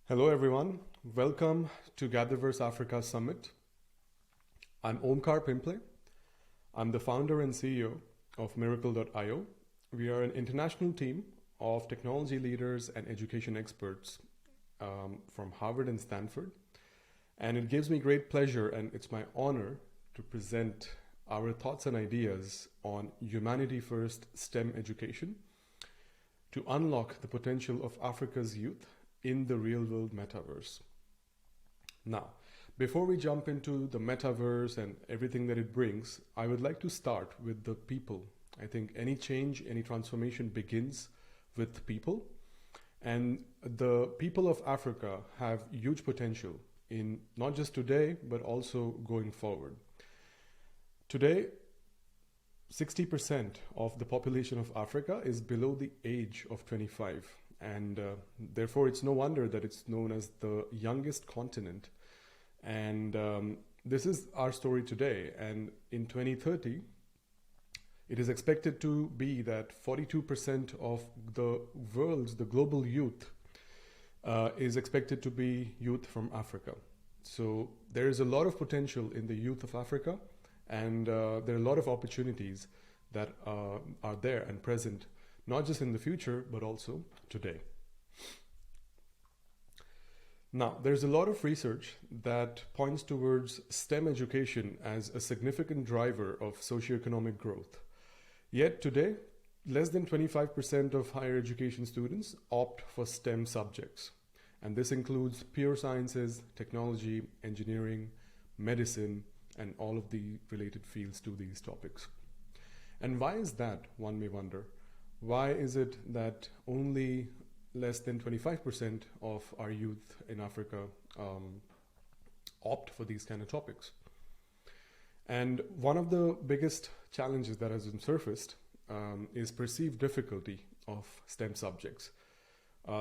Hello everyone, welcome to GatherVerse Africa Summit. I'm Omkar Pimple. I'm the founder and CEO of Myracle.io. We are an international team of technology leaders and education experts from Harvard and Stanford. And it gives me great pleasure and it's my honor to present our thoughts and ideas on humanity first STEM education to unlock the potential of Africa's youth in the real world metaverse. Now, before we jump into the metaverse and everything that it brings, I would like to start with the people. I think any change, any transformation begins with people. And the people of Africa have huge potential in not just today, but also going forward. Today, 60% of the population of Africa is below the age of 25. And therefore, it's no wonder that it's known as the youngest continent. And this is our story today. And in 2030, it is expected to be that 42% of the world's, the global youth, is expected to be youth from Africa. So there is a lot of potential in the youth of Africa, and there are a lot of opportunities that are there and present, not just in the future, but also today. Now, there's a lot of research that points towards STEM education as a significant driver of socioeconomic growth. Yet today, less than 25% of higher education students opt for STEM subjects. And this includes pure sciences, technology, engineering, medicine, and all of the related fields to these topics. And why is that, one may wonder? Why is it that only less than 25% of our youth in Africa opt for these kind of topics? And one of the biggest challenges that has been surfaced is perceived difficulty of STEM subjects.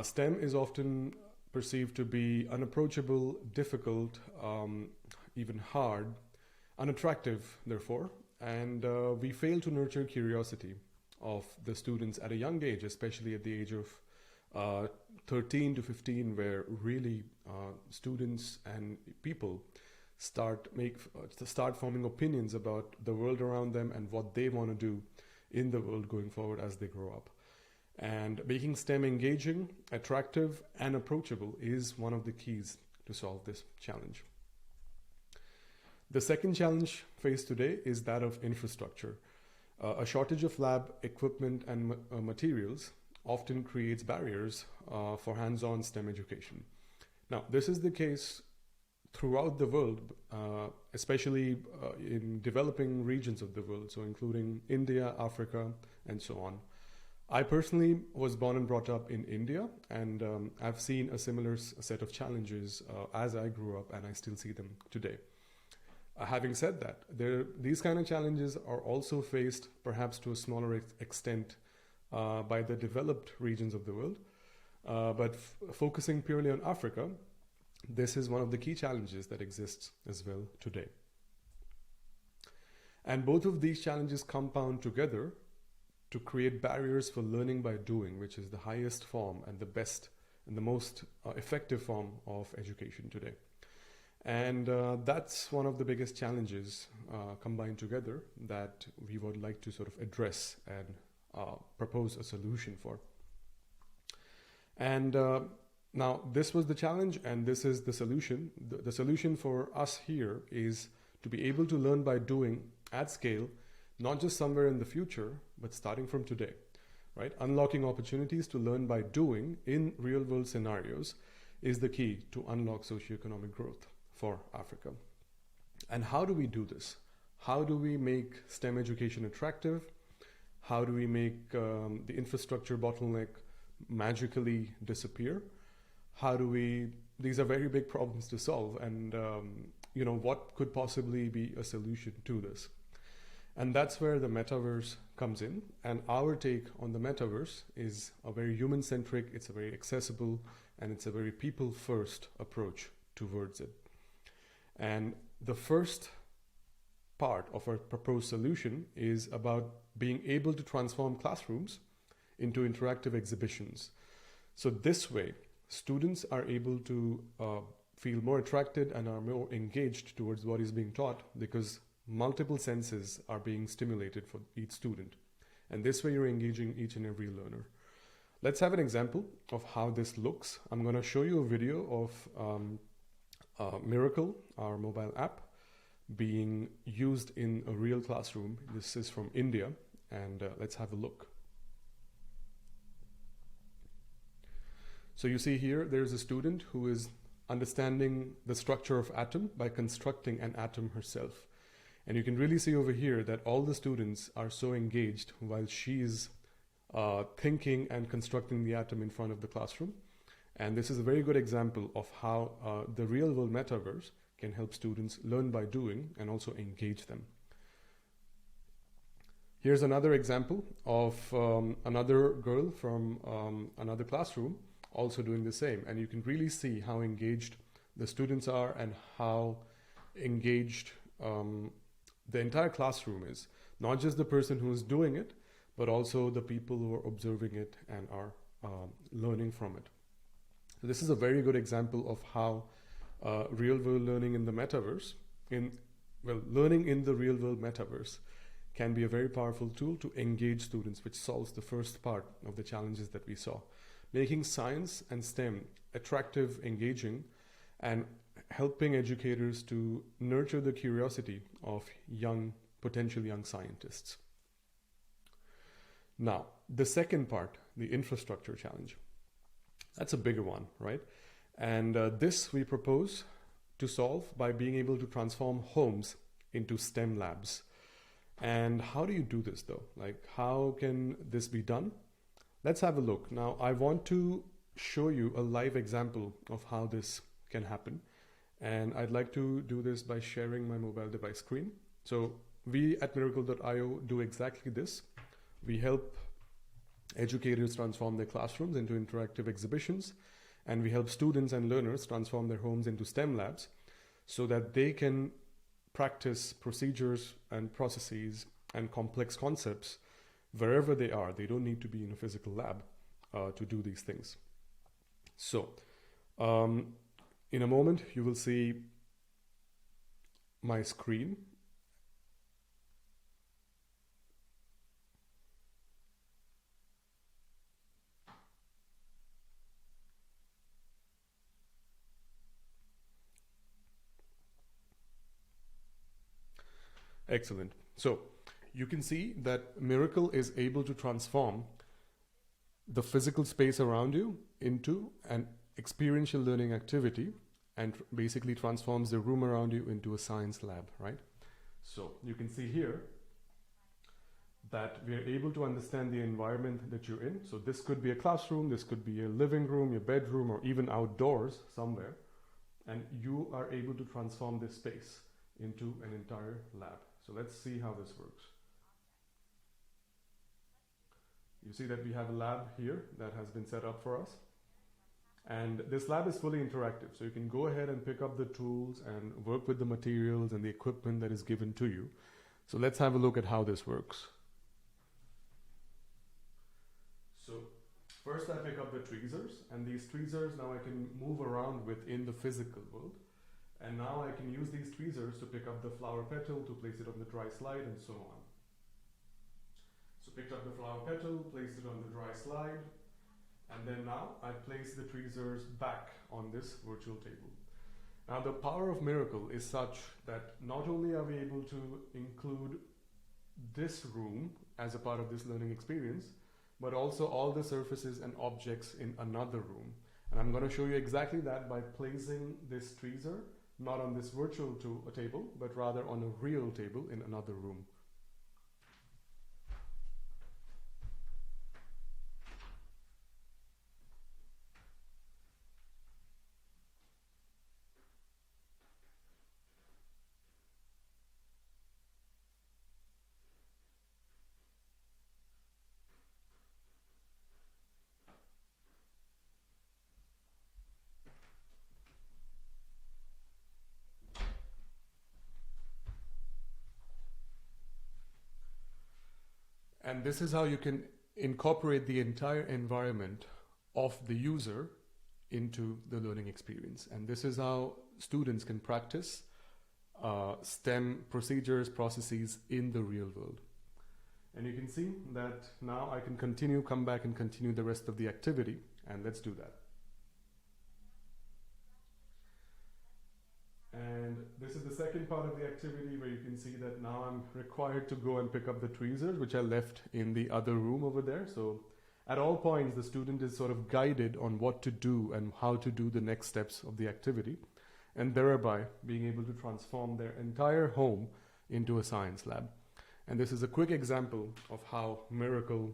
STEM is often perceived to be unapproachable, difficult, even hard, unattractive, therefore, and we fail to nurture curiosity of the students at a young age, especially at the age of 13 to 15, where really students and people start forming opinions about the world around them and what they want to do in the world going forward as they grow up. And making STEM engaging, attractive, and approachable is one of the keys to solve this challenge. The second challenge faced today is that of infrastructure. A shortage of lab equipment and materials often creates barriers for hands-on STEM education. Now, this is the case throughout the world, especially in developing regions of the world, so including India, Africa, and so on. I personally was born and brought up in India, and I've seen a similar set of challenges as I grew up, and I still see them today. Having said that, these kind of challenges are also faced, perhaps to a smaller extent, by the developed regions of the world. But focusing purely on Africa, this is one of the key challenges that exists as well today. And both of these challenges compound together to create barriers for learning by doing, which is the highest form and the best and the most effective form of education today. And that's one of the biggest challenges combined together that we would like to sort of address and propose a solution for. And now this was the challenge and this is the solution. The solution for us here is to be able to learn by doing at scale, not just somewhere in the future, but starting from today, right? Unlocking opportunities to learn by doing in real world scenarios is the key to unlock socioeconomic growth for Africa. And how do we do this? How do we make STEM education attractive? How do we make the infrastructure bottleneck magically disappear? These are very big problems to solve, and what could possibly be a solution to this? And that's where the metaverse comes in. And our take on the metaverse is a very human-centric, it's a very accessible, and it's a very people-first approach towards it. And the first part of our proposed solution is about being able to transform classrooms into interactive exhibitions. So this way, students are able to feel more attracted and are more engaged towards what is being taught because multiple senses are being stimulated for each student. And this way you're engaging each and every learner. Let's have an example of how this looks. I'm going to show you a video of Myracle, our mobile app, being used in a real classroom. This is from India, and let's have a look. So you see here, there's a student who is understanding the structure of atom by constructing an atom herself. And you can really see over here that all the students are so engaged while she's thinking and constructing the atom in front of the classroom. And this is a very good example of how the real world metaverse can help students learn by doing and also engage them. Here's another example of another girl from another classroom also doing the same. And you can really see how engaged the students are and how engaged the entire classroom is. Not just the person who is doing it, but also the people who are observing it and are learning from it. So this is a very good example of how real world learning in the metaverse, learning in the real world metaverse can be a very powerful tool to engage students, which solves the first part of the challenges that we saw. Making science and STEM attractive, engaging, and helping educators to nurture the curiosity of potential young scientists. Now, the second part, the infrastructure challenge. That's a bigger one, right? And this we propose to solve by being able to transform homes into STEM labs. And how do you do this though? Like, how can this be done? Let's have a look. Now, I want to show you a live example of how this can happen. And I'd like to do this by sharing my mobile device screen. So we at Myracle.io do exactly this. We help educators transform their classrooms into interactive exhibitions, and we help students and learners transform their homes into STEM labs so that they can practice procedures and processes and complex concepts wherever they are. They don't need to be in a physical lab to do these things. So in a moment, you will see my screen. Excellent. So you can see that Myracle is able to transform the physical space around you into an experiential learning activity and basically transforms the room around you into a science lab, right? So you can see here that we are able to understand the environment that you're in. So this could be a classroom, this could be a living room, your bedroom, or even outdoors somewhere. And you are able to transform this space into an entire lab. So let's see how this works. You see that we have a lab here that has been set up for us. And this lab is fully interactive. So you can go ahead and pick up the tools and work with the materials and the equipment that is given to you. So let's have a look at how this works. So first I pick up the tweezers, and these tweezers now I can move around within the physical world. And now I can use these tweezers to pick up the flower petal, to place it on the dry slide, and so on. So picked up the flower petal, placed it on the dry slide, and then now I place the tweezers back on this virtual table. Now the power of Myracle is such that not only are we able to include this room as a part of this learning experience, but also all the surfaces and objects in another room. And I'm going to show you exactly that by placing this tweezer not on this virtual table, but rather on a real table in another room. And this is how you can incorporate the entire environment of the user into the learning experience. And this is how students can practice STEM procedures, processes in the real world. And you can see that now I can come back and continue the rest of the activity. And let's do that. And this is the second part of the activity where you can see that now I'm required to go and pick up the tweezers, which I left in the other room over there. So at all points, the student is sort of guided on what to do and how to do the next steps of the activity, and thereby being able to transform their entire home into a science lab. And this is a quick example of how Myracle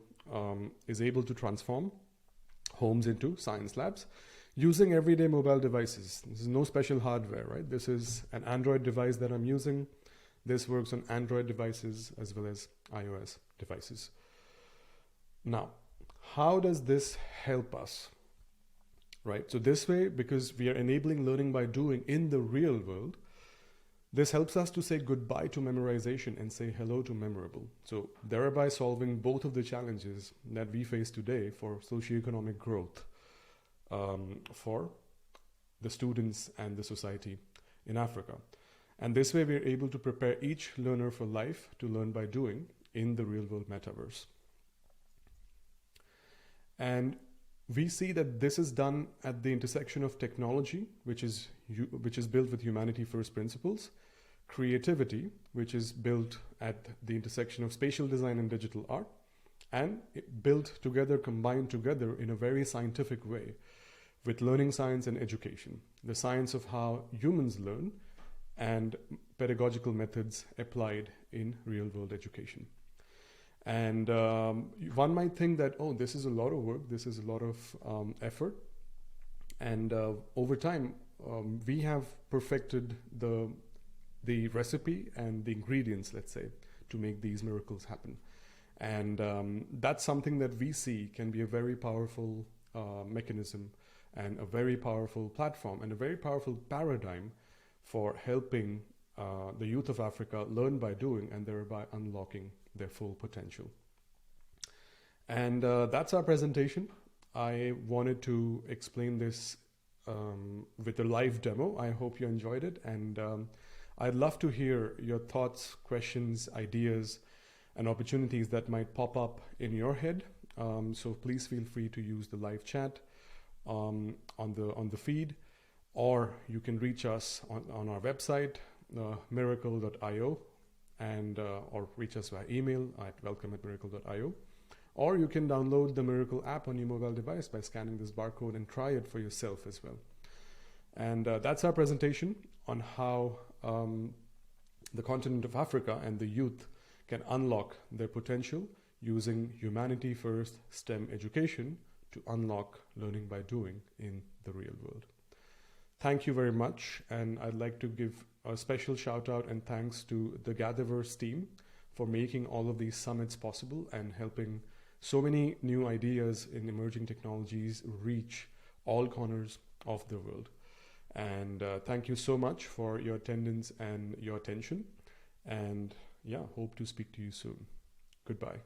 is able to transform homes into science labs using everyday mobile devices. This is no special hardware, right? This is an Android device that I'm using. This works on Android devices as well as iOS devices. Now, how does this help us, right? So this way, because we are enabling learning by doing in the real world, this helps us to say goodbye to memorization and say hello to memorable. So thereby solving both of the challenges that we face today for socioeconomic growth for the students and the society in Africa. And this way we're able to prepare each learner for life to learn by doing in the real world metaverse. And we see that this is done at the intersection of technology, which is built with humanity first principles, creativity, which is built at the intersection of spatial design and digital art, and built together, combined together in a very scientific way with learning science and education, the science of how humans learn and pedagogical methods applied in real world education. And one might think that, oh, this is a lot of work, this is a lot of effort. And over time, we have perfected the recipe and the ingredients, let's say, to make these miracles happen. And that's something that we see can be a very powerful mechanism and a very powerful platform and a very powerful paradigm for helping the youth of Africa learn by doing and thereby unlocking their full potential. And that's our presentation. I wanted to explain this with a live demo. I hope you enjoyed it, and I'd love to hear your thoughts, questions, ideas, and opportunities that might pop up in your head. So please feel free to use the live chat on the feed, or you can reach us on our website, myracle.io, and or reach us via email at welcome@myracle.io, or you can download the Myracle app on your mobile device by scanning this barcode and try it for yourself as well. And that's our presentation on how the continent of Africa and the youth can unlock their potential using humanity first STEM education to unlock learning by doing in the real world. Thank you very much, and I'd like to give a special shout out and thanks to the GatherVerse team for making all of these summits possible and helping so many new ideas in emerging technologies reach all corners of the world. And thank you so much for your attendance and your attention. And yeah, hope to speak to you soon. Goodbye.